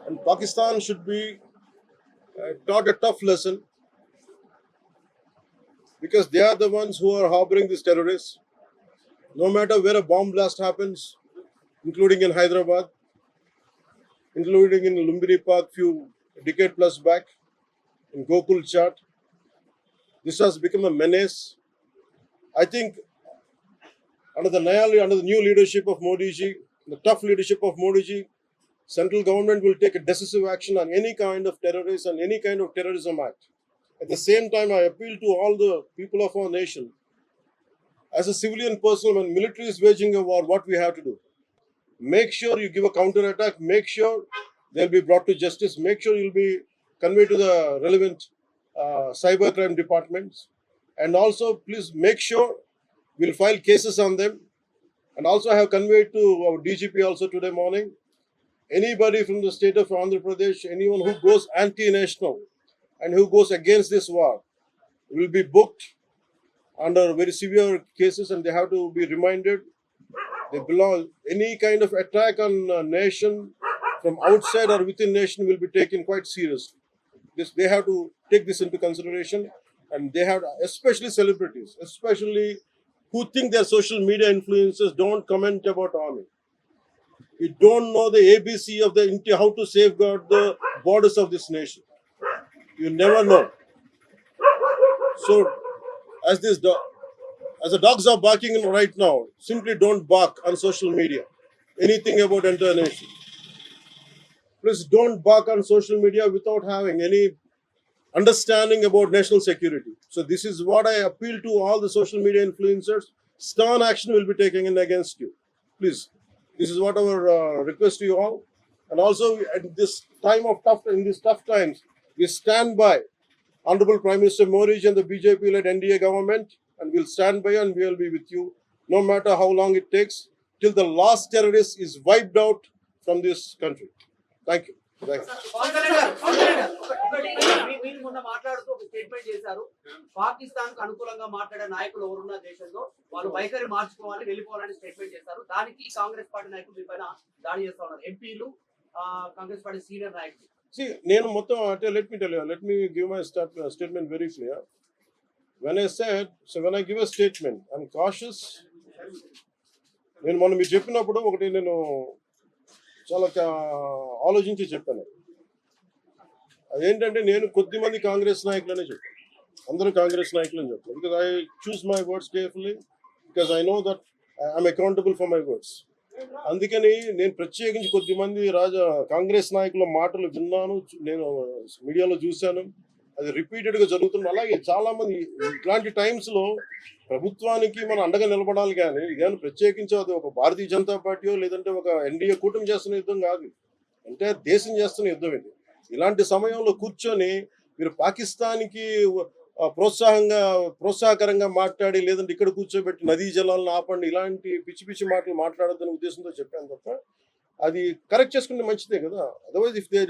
And Pakistan should be taught a tough lesson because they are the ones who are harboring these terrorists. No matter where a bomb blast happens, including in Hyderabad, including in Lumbini Park few decade plus back, in Gokul Chat, this has become a menace. I think under the new leadership of Modi ji, the tough leadership of Modi ji, central government will take a decisive action on any kind of terrorism and any kind of terrorism act. At the same time, I appeal to all the people of our nation. As a civilian person, when military is waging a war, what we have to do? Make sure you give a counter attack. Make sure they'll be brought to justice. Make sure you'll be conveyed to the relevant cybercrime departments. And also, please make sure we'll file cases on them. And also, I have conveyed to our DGP also today morning. Anybody from the state of Andhra Pradesh, anyone who goes anti-national and who goes against this war, will be booked under very severe cases, and they have to be reminded they belong. Any kind of attack on a nation from outside or within nation will be taken quite seriously. They have to take this into consideration, and they have, especially celebrities, especially who think they're social media influencers, don't comment about army. You don't know the ABC of the how to safeguard the borders of this nation. You never know. So, as this as the dogs are barking right now, simply don't bark on social media. Anything about entire nation. Please don't bark on social media without having any understanding about national security. So this is what I appeal to all the social media influencers. Stern action will be taken in against you. Please. This is what our request to you all. And also at this time of in these tough times, we stand by Honorable Prime Minister Modi and the BJP-led NDA government, and we'll stand by and we'll be with you no matter how long it takes till the last terrorist is wiped out from this country. Thank you. Thank you. మీరు మొన్న మాట్లాడుతూ ఒక statement చేశారు, పాకిస్తాన్ కు అనుకూలంగా మాట్లాడే నాయకులు ఎవరున్న దేశంలో వాళ్ళు వైఖరి మార్చుకోవాలి, వెళ్ళిపోవాలని స్టేట్మెంట్ చేశారు. దానికి కాంగ్రెస్ పార్టీ నాయకులు మీ పైన దాడి చేస్తా ఉన్నారు, ఎంపీలు, కాంగ్రెస్ పార్టీ సీనియర్ నాయకులు. See, నేను మొత్తం అంటే let me give my statement very clear. When I give a statement, I'm cautious. నేను మొన్న మీరు చెప్పినప్పుడు ఒకటి నేను చాలా ఆలోచించి చెప్పాను. అదేంటంటే నేను కొద్దిమంది కాంగ్రెస్ నాయకులనే చెప్పాను, అందరూ కాంగ్రెస్ నాయకులని చెప్పాను. Because I choose my words carefully, because I know that I'm accountable for my words. అందుకని నేను ప్రత్యేకించి కొద్దిమంది కాంగ్రెస్ నాయకుల మాటలు విన్నాను, నేను మీడియాలో చూశాను, అది రిపీటెడ్గా జరుగుతుంది. అలాగే చాలా మంది ఇట్లాంటి టైమ్స్లో ప్రభుత్వానికి మనం అండగా నిలబడాలి, కానీ ఇదేమో ప్రత్యేకించి అది ఒక భారతీయ జనతా పార్టీయో లేదంటే ఒక ఎన్డీఏ కూటమి చేస్తున్న యుద్ధం కాదు, అంటే దేశం చేస్తున్న యుద్ధం ఇది. ఇలాంటి సమయంలో కూర్చొని మీరు పాకిస్తాన్కి ప్రోత్సాహకరంగా మాట్లాడి లేదంటే ఇక్కడ కూర్చోబెట్టి నదీ జలాలను ఆపండి, ఇలాంటి పిచ్చి పిచ్చి మాటలు మాట్లాడొద్దనే ఉద్దేశంతో చెప్పాను తప్ప అది కరెక్ట్ చేసుకుంటే మంచిదే కదా. Otherwise if they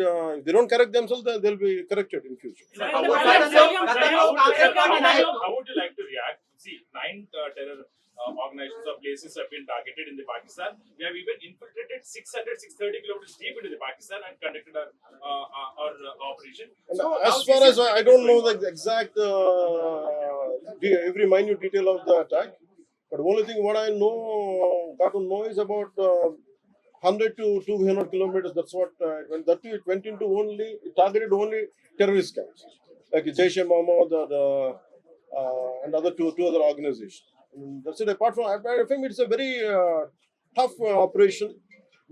don't correct themselves then they will be corrected in future. How would you like to react? See, 9 terror organizations or places have been targeted in the Pakistan. We have even infiltrated 630 kilometers deep into the Pakistan and conducted our operation. And so as far as I don't know the exact every minute detail of the attack, but only thing what I got to know is about 100 to 200 kilometers. That's what it went into it targeted only terrorist camps like Jaish-e-Mohammed and other two other organizations. That's it. Apart from, I think it's a very tough operation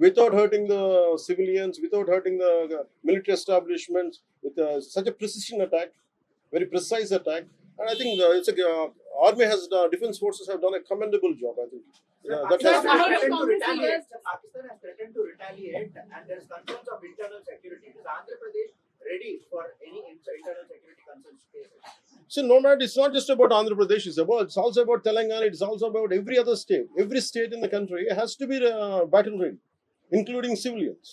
without hurting the civilians, without hurting the military establishments, with such a precision attack, very precise attack. And I think army defense forces have done a commendable job. I think. Pakistan has threatened to retaliate, and there is concerns of internal security. Is Andhra Pradesh ready for any internal security concerns cases? So it's not just about Andhra Pradesh. It's also about Telangana. It's also about every other state. Every state in the country has to be battle ready, including civilians.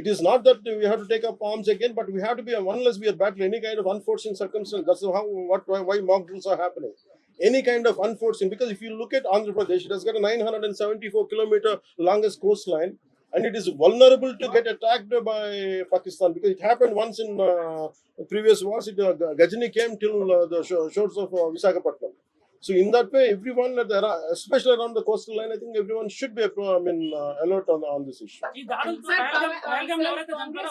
It is not that we have to take up arms again, but we have to be, unless we are battling any kind of unforeseen circumstance. That's why mock drills are happening. Any kind of unforeseen, because if you look at Andhra Pradesh, it has got a 974 kilometer longest coastline, and it is vulnerable to get attacked by Pakistan, because it happened once in previous wars. Gajini came till the shores of Visakhapatnam. So in that way, everyone, especially around the coastal line, I think everyone should be alert on this issue. ఈ దాడులు Sir, పహల్గామ్లో ఎవరైతే చంపారో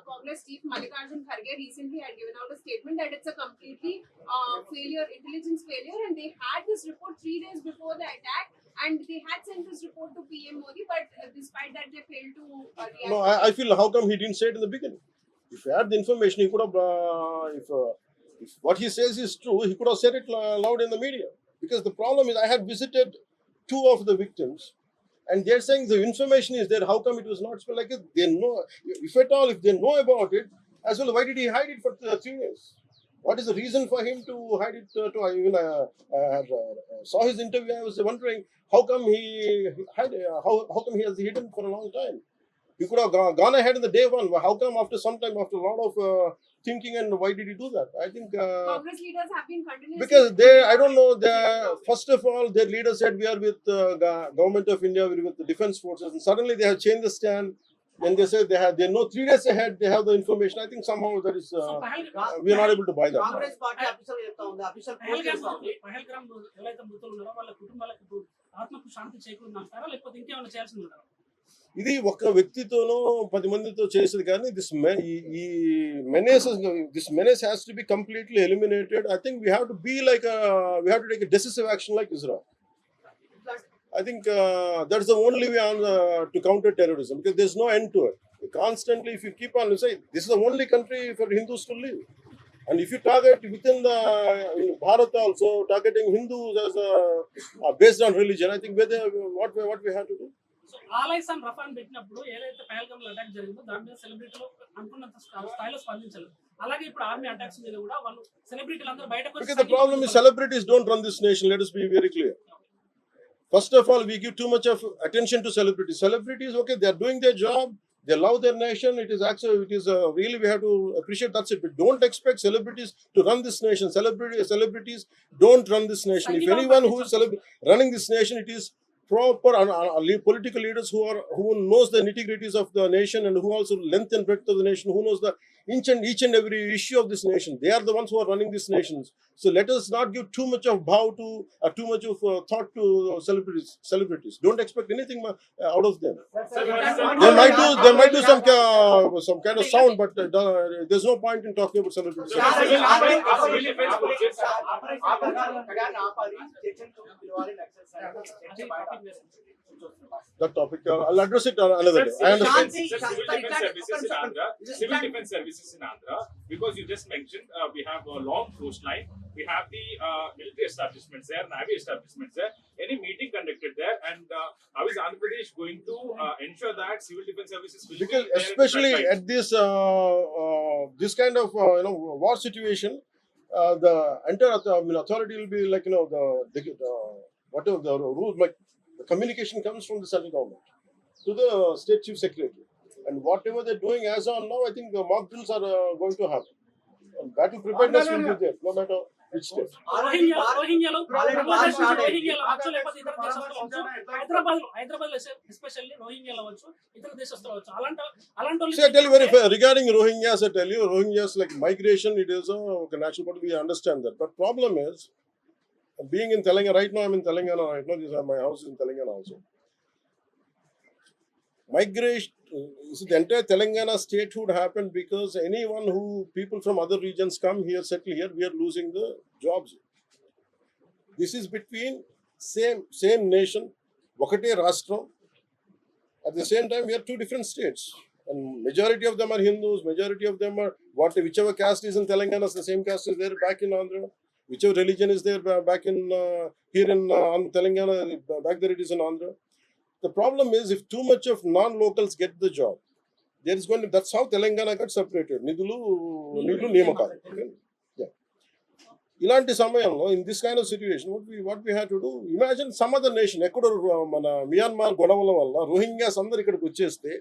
Congress chief Mallikarjun Kharge recently had given out a statement that it's a completely failure, intelligence failure, and they had this report 3 days before the attack, and they had sent this report to PM Modi, but despite that, they failed to react. No, I feel, how come he didn't say it in the beginning? If he had the information, he could have. If what he says is true, he could have said it loud in the media. Because the problem is, I had visited 2 of the victims, and they're saying the information is there. How come it was not spelled like it? They know, if at all, if they know about it, as well, why did he hide it for 3 years? What is the reason for him to hide it? Saw his interview. I was wondering how come he hide. How come he has hidden for a long time? He could have gone ahead in the day one. How come after some time, after a lot of thinking, and why did he do that? I think Congress leaders have been continuously because I don't know. First of all, their leader said we are with government of India, we are with the defense forces, and suddenly they have changed the stand. Then they say they know 3 days ahead they have the information. I think somehow that is we are not able to buy that. Congress party official చెప్తా ఉంది, official court చెప్తా ఉంది. పహల్గామ్ ఎవరైతే మృతులు ఉన్నారో వాళ్ళ కుటుంబాలకు ఇప్పుడు ఆత్మకు శాంతి చేకూరునంటారా లేకపోతే ఇంకేమైనా చేయాల్సింది ఉంటారా? ఇది ఒక వ్యక్తితోనో 10 మందితో చేసేది కానీ this menace has to be completely eliminated. I think we have to take a decisive action like Israel. I think that's the only way to counter terrorism, because there's no end to it. Constantly, if you keep on saying this is the only country for Hindus to live, and if you target within the Bharat also targeting Hindus as based on religion, I think what we have to do. So ఆలైసాన్ రఫాన్ పెట్టినప్పుడు ఏదైతే పహల్గామ్లో attack జరిగిందో దాని మీద సెలబ్రిటీలు అనుకున్నంత స్థాయిలో స్పందించారు. అలాగే ఇప్పుడు ఆర్మీ అటాక్స్ మీద కూడా వాళ్ళు సెలబ్రిటీలు అందరూ బయటకు వచ్చి, because the problem is celebrities don't run this nation. Let us be very clear. First of all, we give too much of attention to celebrities. Celebrities, okay, they are doing their job. They love their nation. It is really, we have to appreciate. That's it. But don't expect celebrities to run this nation. Celebrities don't run this nation. If anyone who is running this nation, it is proper political leaders who knows the nitty-gritties of the nation, and who also length and breadth of the nation, who knows the each and every issue of this nation. They are the ones who are running these nations. So let us not give too much of too much of thought to celebrities. Don't expect anything out of them. They might do some kind of sound, but there's no point in talking about celebrities. That topic, I'll address it another day. I understand. Civil defense services in Andhra, because you just mentioned we have a long coastline, we have the military establishments there, navy establishments there. Any meeting conducted there, and how is Andhra Pradesh going to ensure that civil defense services will Because be there especially at at this kind of war situation, the entire authority will be like whatever the rules, like the communication comes from the central government to the state chief secretary, and whatever they're doing as on now, I think the mock drills are going to happen, and battle preparedness will be there no matter which state. రోహింగ్యాలో Already war started. లేకపోతే ఇతర దేశస్తులు అవచ్చు, Hyderabad especially రోహింగ్యాలో అవచ్చు, ఇతర దేశస్తులు అవచ్చు, అలాంటి See, I tell you very fair regarding Rohingyas. I tell you, Rohingyas, like migration, it is a natural part. We understand that, but problem is, being in Telangana right now, I'm in Telangana right now. My house is in Telangana also. Migration, the entire Telangana statehood happened because people from other regions come here, settle here, we are losing the jobs. This is between same nation, Vakate Rashtra. At the same time, we are 2 different states, and majority of them are Hindus. Majority of them are whichever caste is in Telangana, the same caste is there back in Andhra. Whichever religion is there back in here in Telangana, back there it is in Andhra. The problem is, if too much of non-locals get the job, that's how Telangana got separated. Nidulu Niyamakalu. Okay? Yeah. ఇలాంటి సమయంలో, in this kind of situation, what we had to do, imagine some other nation, ఎక్కడో మన Myanmar గొడవల వల్ల Rohingyas అందరు ఇక్కడికి వచ్చేస్తే,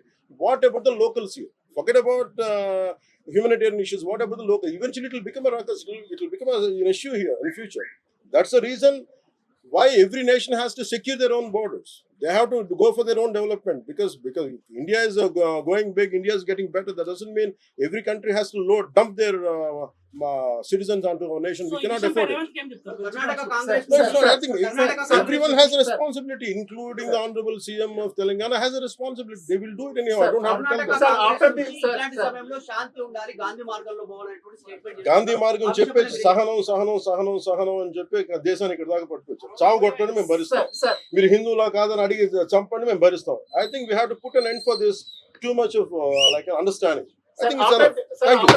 what about the locals here? Forget about humanitarian issues. What about the local? Eventually, it will become an issue here in future. That's the reason why every nation has to secure their own borders. They have to go for their own development because India is going big, India is getting better. That doesn't mean every country has to dump their citizens onto our nation. So We ఈ cannot విషయంపై afford it. Revanth కి ఏం చెప్తారు? Karnataka Congress No, it's not. I think Karnataka Congress everyone has a responsibility, including the Honorable CM of Telangana has a responsibility. They will do it anyhow. I don't have to tell Karnataka them. Sir, Congress after నుంచి this, sir, ఇలాంటి sir. సమయంలో శాంతి ఉండాలి, గాంధీ మార్గంలో పోవాలనేటువంటి statement Gandhi మార్గం చెప్పేసి సహనం అని చెప్పి దేశాన్ని ఇక్కడ దాకా పట్టుకొచ్చారు. చావు కొట్టండి మేము భరిస్తాం, Sir, మీరు హిందువులా కాదని అడిగి చంపండి మేము భరిస్తాం. I think we have to put an end for this too much of like an understanding. I sir, think it's enough. sir, Thank you.